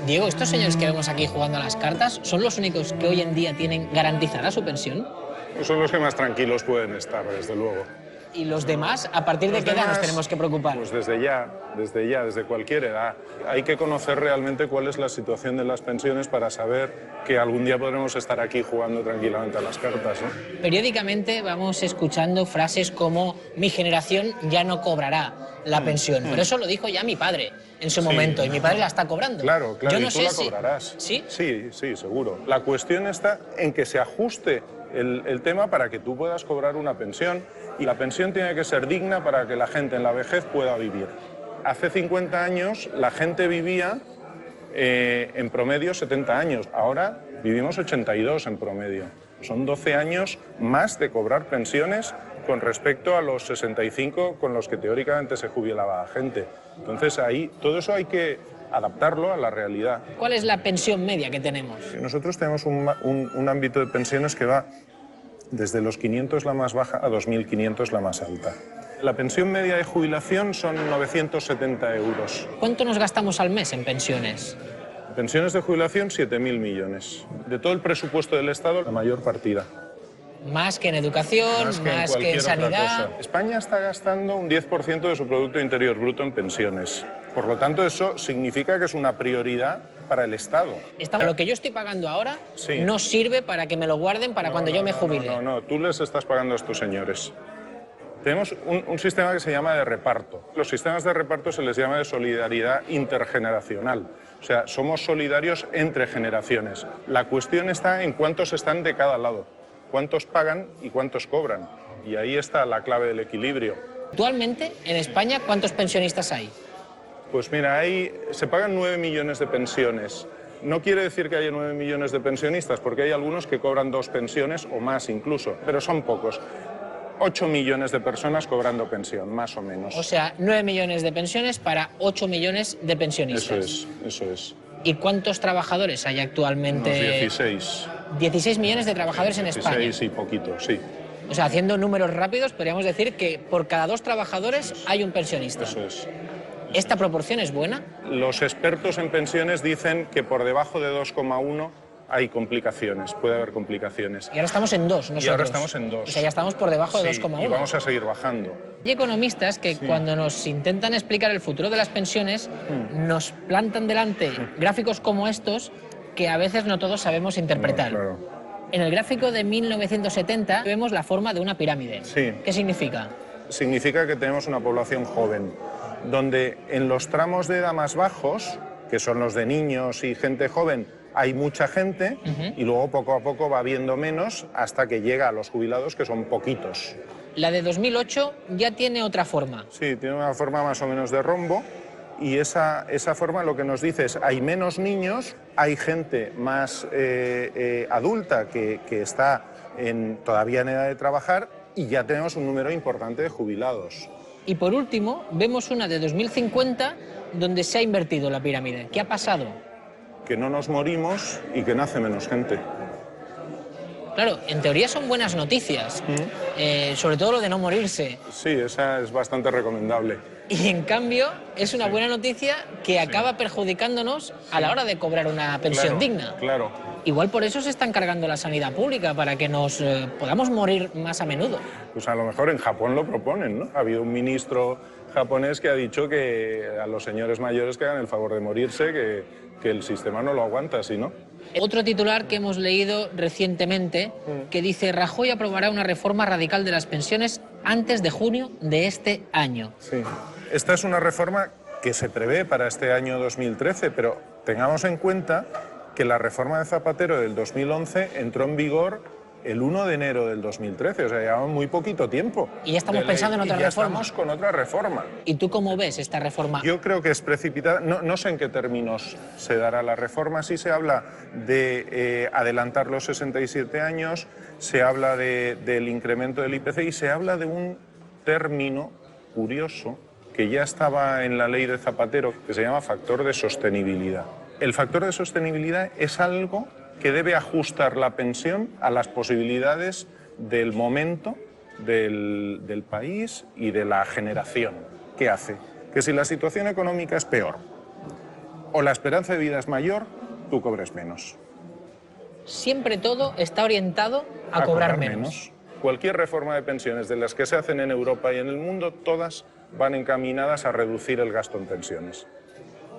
Diego, ¿estos señores que vemos aquí jugando a las cartas son los únicos que hoy en día tienen garantizada su pensión? Son los que más tranquilos pueden estar, desde luego. ¿Y los demás, a partir de qué edad nos tenemos que preocupar? Pues desde cualquier edad. Hay que conocer realmente cuál es la situación de las pensiones para saber que algún día podremos estar aquí jugando tranquilamente a las cartas, ¿eh? Periódicamente vamos escuchando frases como mi generación ya no cobrará la pensión. Por eso lo dijo ya mi padre en su momento, y mi padre la está cobrando. Claro, Yo no y tú sé la si... cobrarás. ¿Sí? Sí, seguro. La cuestión está en que se ajuste el tema para que tú puedas cobrar una pensión, y la pensión tiene que ser digna para que la gente en la vejez pueda vivir. Hace 50 años la gente vivía en promedio 70 años, ahora vivimos 82 en promedio. Son 12 años más de cobrar pensiones con respecto a los 65 con los que teóricamente se jubilaba la gente. Entonces ahí todo eso hay que adaptarlo a la realidad. ¿Cuál es la pensión media que tenemos? Nosotros tenemos un ámbito de pensiones que va desde los 500 la más baja a 2.500 la más alta. La pensión media de jubilación son 970 euros. ¿Cuánto nos gastamos al mes en pensiones? Pensiones de jubilación, 7.000 millones. De todo el presupuesto del Estado, la mayor partida. Más que en educación, más que en sanidad. España está gastando un 10% de su Producto Interior Bruto en pensiones. Por lo tanto, eso significa que es una prioridad para el Estado. Lo que yo estoy pagando ahora Sí. no sirve para que me lo guarden para cuando yo me jubile. No, tú les estás pagando a estos señores. Tenemos un sistema que se llama de reparto. Los sistemas de reparto se les llama de solidaridad intergeneracional. O sea, somos solidarios entre generaciones. La cuestión está en cuántos están de cada lado, cuántos pagan y cuántos cobran. Y ahí está la clave del equilibrio. Actualmente, en España, ¿cuántos pensionistas hay? Pues mira, se pagan 9 millones de pensiones. No quiere decir que haya 9 millones de pensionistas, porque hay algunos que cobran 2 pensiones o más incluso, pero son pocos. 8 millones de personas cobrando pensión, más o menos. O sea, 9 millones de pensiones para 8 millones de pensionistas. Eso es. ¿Y cuántos trabajadores hay actualmente? Unos 16. 16 millones de trabajadores en España. 16 y poquito, sí. O sea, haciendo números rápidos, podríamos decir que por cada 2 trabajadores hay un pensionista. Eso es. ¿Esta proporción es buena? Los expertos en pensiones dicen que por debajo de 2,1 hay complicaciones, puede haber complicaciones. Y ahora estamos en 2 nosotros. Y ahora estamos en 2. O sea, ya estamos por debajo de Sí, 2,1. y vamos a seguir bajando. Hay economistas que cuando nos intentan explicar el futuro de las pensiones nos plantan delante gráficos como estos que a veces no todos sabemos interpretar. No, claro. En el gráfico de 1970 vemos la forma de una pirámide. Sí. ¿Qué significa? Significa que tenemos una población joven, donde en los tramos de edad más bajos, que son los de niños y gente joven, hay mucha gente y luego poco a poco va habiendo menos hasta que llega a los jubilados, que son poquitos. La de 2008 ya tiene otra forma. Sí, tiene una forma más o menos de rombo, y esa forma lo que nos dice es hay menos niños, hay gente más adulta que está todavía en edad de trabajar, y ya tenemos un número importante de jubilados. Y por último, vemos una de 2050 donde se ha invertido la pirámide. ¿Qué ha pasado? Que no nos morimos y que nace menos gente. Claro, en teoría son buenas noticias, sobre todo lo de no morirse. Sí, esa es bastante recomendable. Y en cambio es una buena noticia que acaba perjudicándonos a la hora de cobrar una pensión digna. Claro. Igual por eso se están cargando la sanidad pública, para que nos podamos morir más a menudo. Pues a lo mejor en Japón lo proponen, ¿no? Ha habido un ministro japonés que ha dicho que a los señores mayores que hagan el favor de morirse, que el sistema no lo aguanta, ¿sí, no? Otro titular que hemos leído recientemente que dice: Rajoy aprobará una reforma radical de las pensiones antes de junio de este año. Sí. Esta es una reforma que se prevé para este año 2013, pero tengamos en cuenta que la reforma de Zapatero del 2011 entró en vigor el 1 de enero del 2013, o sea, llevamos muy poquito tiempo. Y ya estamos pensando en otra reforma. Estamos con otra reforma. ¿Y tú cómo ves esta reforma? Yo creo que es precipitada. No sé en qué términos se dará la reforma. Sí se habla de adelantar los 67 años, se habla del incremento del IPC y se habla de un término curioso que ya estaba en la ley de Zapatero, que se llama factor de sostenibilidad. El factor de sostenibilidad es algo que debe ajustar la pensión a las posibilidades del momento, del país y de la generación. ¿Qué hace? Que si la situación económica es peor o la esperanza de vida es mayor, tú cobres menos. Siempre todo está orientado a cobrar menos. Cualquier reforma de pensiones de las que se hacen en Europa y en el mundo, todas van encaminadas a reducir el gasto en pensiones.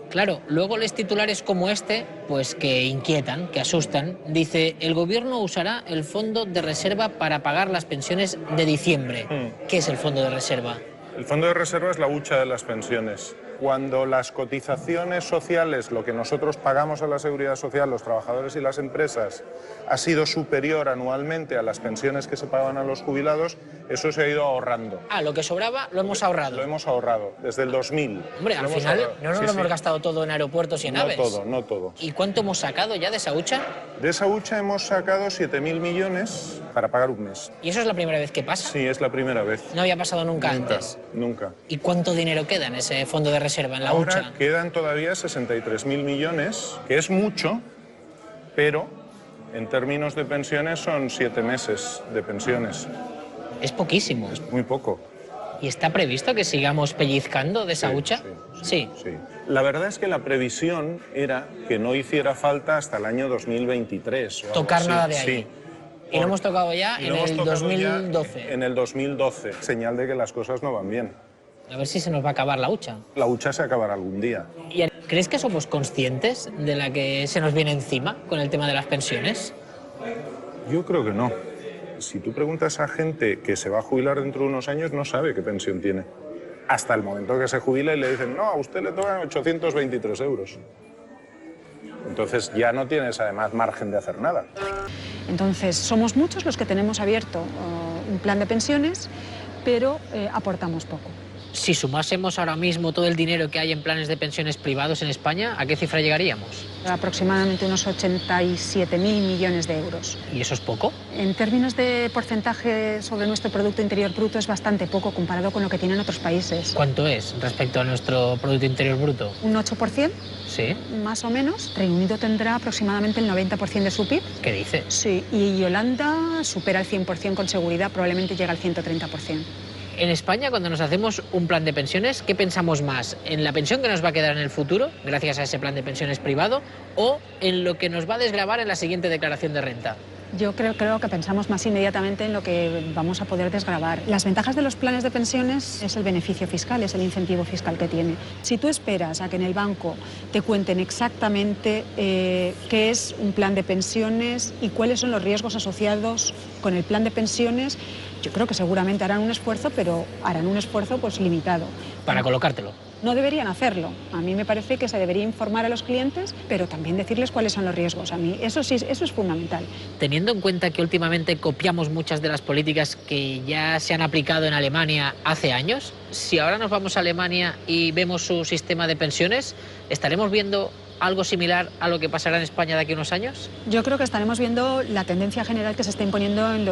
Claro, luego lees titulares como este, pues que inquietan, que asustan. Dice, el gobierno usará el fondo de reserva para pagar las pensiones de diciembre. ¿Qué es el fondo de reserva? El fondo de reserva es la hucha de las pensiones. Cuando las cotizaciones sociales, lo que nosotros pagamos a la Seguridad Social, los trabajadores y las empresas, ha sido superior anualmente a las pensiones que se pagaban a los jubilados, eso se ha ido ahorrando. Ah, lo que sobraba lo hemos ahorrado. Lo hemos ahorrado, desde el 2000. Hombre, al final no nos lo hemos gastado todo en aeropuertos y en aves. No todo, no todo. ¿Y cuánto hemos sacado ya de esa hucha? De esa hucha hemos sacado 7.000 millones para pagar un mes. ¿Y eso es la primera vez que pasa? Sí, es la primera vez. No había pasado nunca antes. Nunca. ¿Y cuánto dinero queda en ese fondo de reserva, en la Ahora hucha? quedan todavía 63.000 millones, que es mucho, pero en términos de pensiones son 7 meses de pensiones. Es poquísimo. Es muy poco. ¿Y está previsto que sigamos pellizcando de esa hucha? Sí. La verdad es que la previsión era que no hiciera falta hasta el año 2023. O Tocar algo así. nada de ahí. Sí. Y lo hemos tocado ya en el 2012. En el 2012, señal de que las cosas no van bien. A ver si se nos va a acabar la hucha. La hucha se acabará algún día. ¿Y crees que somos conscientes de la que se nos viene encima con el tema de las pensiones? Yo creo que no. Si tú preguntas a gente que se va a jubilar dentro de unos años, no sabe qué pensión tiene. Hasta el momento que se jubila y le dicen, no, a usted le tocan 823 euros. Entonces ya no tienes además margen de hacer nada. Entonces somos muchos los que tenemos abierto un plan de pensiones, pero aportamos poco. Si sumásemos ahora mismo todo el dinero que hay en planes de pensiones privados en España, ¿a qué cifra llegaríamos? Aproximadamente unos 87.000 millones de euros. ¿Y eso es poco? En términos de porcentaje sobre nuestro Producto Interior Bruto es bastante poco comparado con lo que tienen otros países. ¿Cuánto es respecto a nuestro Producto Interior Bruto? ¿Un 8%? Sí. Más o menos. Reino Unido tendrá aproximadamente el 90% de su PIB. ¿Qué dice? Sí, y Holanda supera el 100% con seguridad, probablemente llega al 130%. En España, cuando nos hacemos un plan de pensiones, ¿qué pensamos más? ¿En la pensión que nos va a quedar en el futuro, gracias a ese plan de pensiones privado, o en lo que nos va a desgravar en la siguiente declaración de renta? Yo creo que pensamos más inmediatamente en lo que vamos a poder desgravar. Las ventajas de los planes de pensiones es el beneficio fiscal, es el incentivo fiscal que tiene. Si tú esperas a que en el banco te cuenten exactamente qué es un plan de pensiones y cuáles son los riesgos asociados con el plan de pensiones, yo creo que seguramente harán un esfuerzo, pero harán un esfuerzo pues limitado. Para colocártelo. No deberían hacerlo. A mí me parece que se debería informar a los clientes, pero también decirles cuáles son los riesgos. A mí eso sí, eso es fundamental. Teniendo en cuenta que últimamente copiamos muchas de las políticas que ya se han aplicado en Alemania hace años, si ahora nos vamos a Alemania y vemos su sistema de pensiones, ¿estaremos viendo algo similar a lo que pasará en España de aquí a unos años? Yo creo que estaremos viendo la tendencia general que se está imponiendo en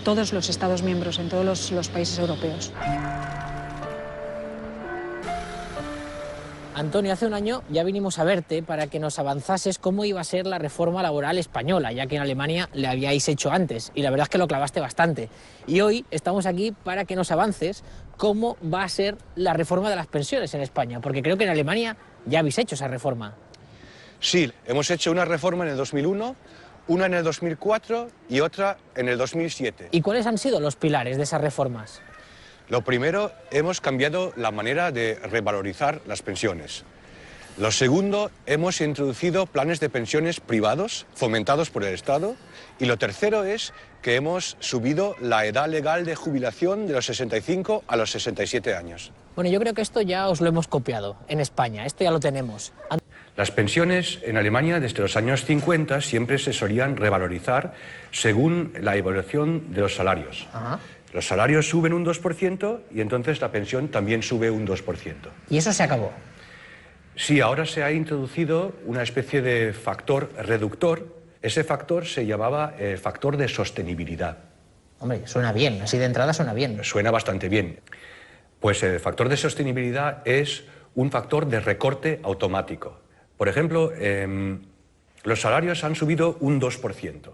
todos los Estados miembros, en todos los países europeos. Antonio, hace un año ya vinimos a verte para que nos avanzases cómo iba a ser la reforma laboral española, ya que en Alemania le habíais hecho antes, y la verdad es que lo clavaste bastante. Y hoy estamos aquí para que nos avances cómo va a ser la reforma de las pensiones en España, porque creo que en Alemania ya habéis hecho esa reforma. Sí, hemos hecho una reforma en el 2001, una en el 2004 y otra en el 2007. ¿Y cuáles han sido los pilares de esas reformas? Lo primero, hemos cambiado la manera de revalorizar las pensiones. Lo segundo, hemos introducido planes de pensiones privados fomentados por el Estado. Y lo tercero es que hemos subido la edad legal de jubilación de los 65 a los 67 años. Bueno, yo creo que esto ya os lo hemos copiado en España, esto ya lo tenemos. Las pensiones en Alemania desde los años 50 siempre se solían revalorizar según la evolución de los salarios. Ajá. Los salarios suben un 2% y entonces la pensión también sube un 2%. ¿Y eso se acabó? Sí, ahora se ha introducido una especie de factor reductor. Ese factor se llamaba factor de sostenibilidad. Hombre, suena bien, así de entrada suena bien. Suena bastante bien. Pues el factor de sostenibilidad es un factor de recorte automático. Por ejemplo, los salarios han subido un 2%.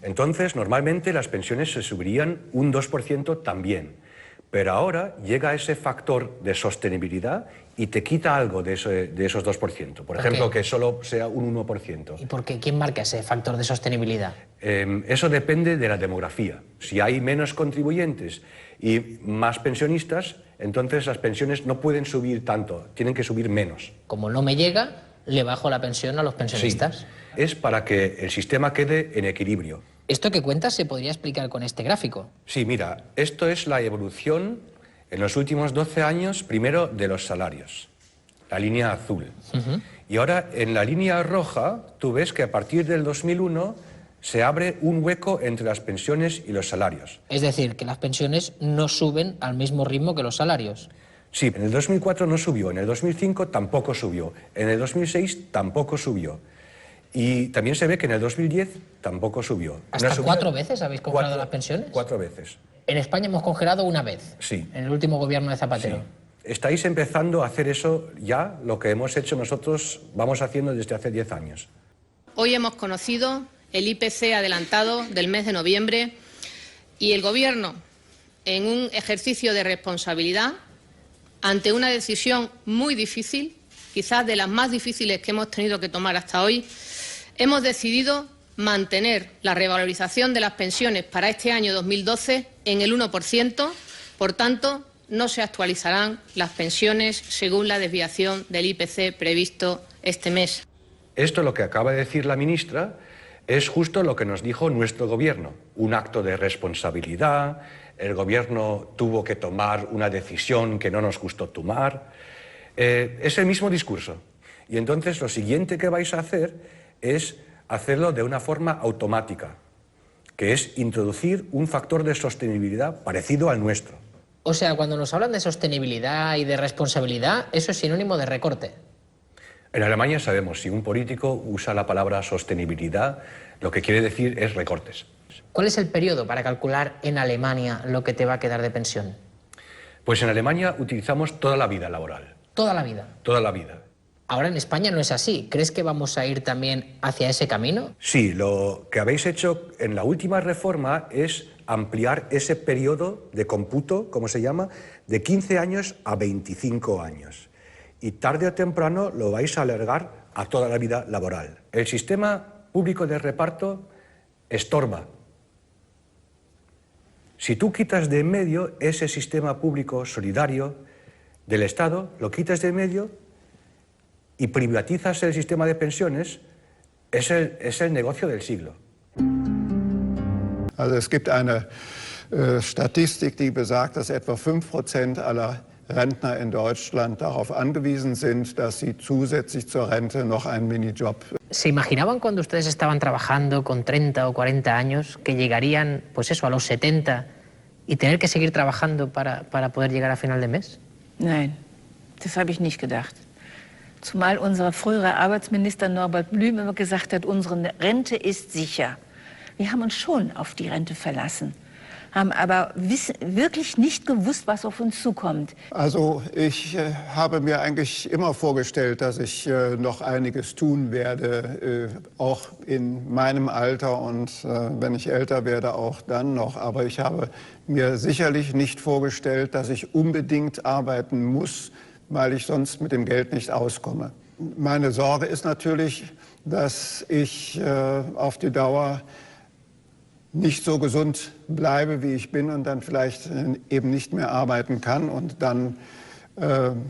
Entonces, normalmente las pensiones se subirían un 2% también. Pero ahora llega ese factor de sostenibilidad y te quita algo de esos 2%. Por ejemplo, que solo sea un 1%. ¿Y por qué? ¿Quién marca ese factor de sostenibilidad? Eso depende de la demografía. Si hay menos contribuyentes y más pensionistas, entonces las pensiones no pueden subir tanto, tienen que subir menos. Como no me llega, le bajo la pensión a los pensionistas. Sí, es para que el sistema quede en equilibrio. ¿Esto que cuentas se podría explicar con este gráfico? Sí, mira, esto es la evolución en los últimos 12 años, primero de los salarios, la línea azul. Y ahora en la línea roja tú ves que a partir del 2001 se abre un hueco entre las pensiones y los salarios. Es decir, que las pensiones no suben al mismo ritmo que los salarios. Sí, en el 2004 no subió, en el 2005 tampoco subió, en el 2006 tampoco subió. Y también se ve que en el 2010 tampoco subió. ¿Hasta 4 veces habéis congelado las pensiones? 4 veces. En España hemos congelado una vez. Sí. En el último gobierno de Zapatero. Sí. Estáis empezando a hacer eso ya, lo que hemos hecho nosotros, vamos haciendo desde hace 10 años. Hoy hemos conocido el IPC adelantado del mes de noviembre y el Gobierno, en un ejercicio de responsabilidad, ante una decisión muy difícil, quizás de las más difíciles que hemos tenido que tomar hasta hoy, hemos decidido mantener la revalorización de las pensiones para este año 2012 en el 1%, por tanto, no se actualizarán las pensiones según la desviación del IPC previsto este mes. Esto, lo que acaba de decir la ministra, es justo lo que nos dijo nuestro Gobierno, un acto de responsabilidad. El Gobierno tuvo que tomar una decisión que no nos gustó tomar. Es el mismo discurso. Y entonces lo siguiente que vais a hacer es hacerlo de una forma automática, que es introducir un factor de sostenibilidad parecido al nuestro. O sea, cuando nos hablan de sostenibilidad y de responsabilidad, eso es sinónimo de recorte. En Alemania sabemos, si un político usa la palabra sostenibilidad, lo que quiere decir es recortes. ¿Cuál es el periodo para calcular en Alemania lo que te va a quedar de pensión? Pues en Alemania utilizamos toda la vida laboral. ¿Toda la vida? Toda la vida. Ahora en España no es así. ¿Crees que vamos a ir también hacia ese camino? Sí, lo que habéis hecho en la última reforma es ampliar ese periodo de cómputo, como se llama, de 15 años a 25 años. Y tarde o temprano lo vais a alargar a toda la vida laboral. El sistema público de reparto estorba. Si tú quitas de en medio ese sistema público solidario del Estado, lo quitas de en medio y privatizas el sistema de pensiones, es el negocio del siglo. Also es gibt eine Statistik, die besagt, dass etwa 5% aller Rentner in Deutschland darauf angewiesen sind, dass sie zusätzlich zur Rente noch einen Minijob. ¿Se imaginaban cuando ustedes estaban trabajando con 30 o 40 años que llegarían, pues eso, a los 70 y tener que seguir trabajando para poder llegar a final de mes? Nein, das habe ich nicht gedacht. Zumal unser früherer Arbeitsminister Norbert Blüm immer gesagt hat, unsere Rente ist sicher. Wir haben uns schon auf die Rente verlassen, haben aber wirklich nicht gewusst, was auf uns zukommt. Also ich habe mir eigentlich immer vorgestellt, dass ich noch einiges tun werde, auch in meinem Alter und wenn ich älter werde, auch dann noch. Aber ich habe mir sicherlich nicht vorgestellt, dass ich unbedingt arbeiten muss, weil ich sonst mit dem Geld nicht auskomme. Meine Sorge ist natürlich, dass ich auf die Dauer nicht so gesund bleibe, wie ich bin und dann vielleicht eben nicht mehr arbeiten kann und dann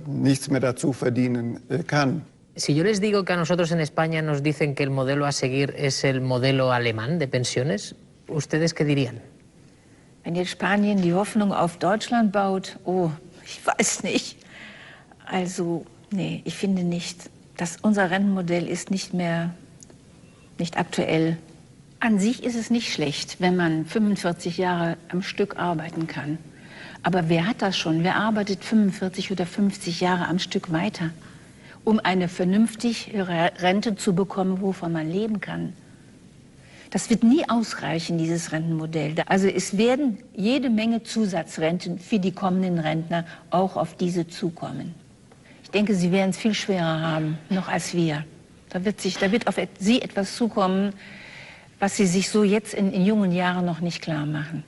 nichts mehr dazu verdienen kann. Si yo les digo que a nosotros en España nos dicen que el modelo a seguir es el modelo alemán de pensiones, ¿ustedes qué dirían? Wenn jetzt Spanien die Hoffnung auf Deutschland baut, oh, ich weiß nicht. Also, nee, ich finde nicht. Unser Rentenmodell ist nicht aktuell. An sich ist es nicht schlecht, wenn man 45 Jahre am Stück arbeiten kann. Aber wer hat das schon? Wer arbeitet 45 oder 50 Jahre am Stück weiter, um eine vernünftige Rente zu bekommen, wovon man leben kann? Das wird nie ausreichen, dieses Rentenmodell. Also es werden jede Menge Zusatzrenten für die kommenden Rentner auch auf diese zukommen. Ich denke, sie werden es viel schwerer haben, noch als wir. Da wird auf sie etwas zukommen, was sie sich so jetzt in jungen Jahren noch nicht klar machen.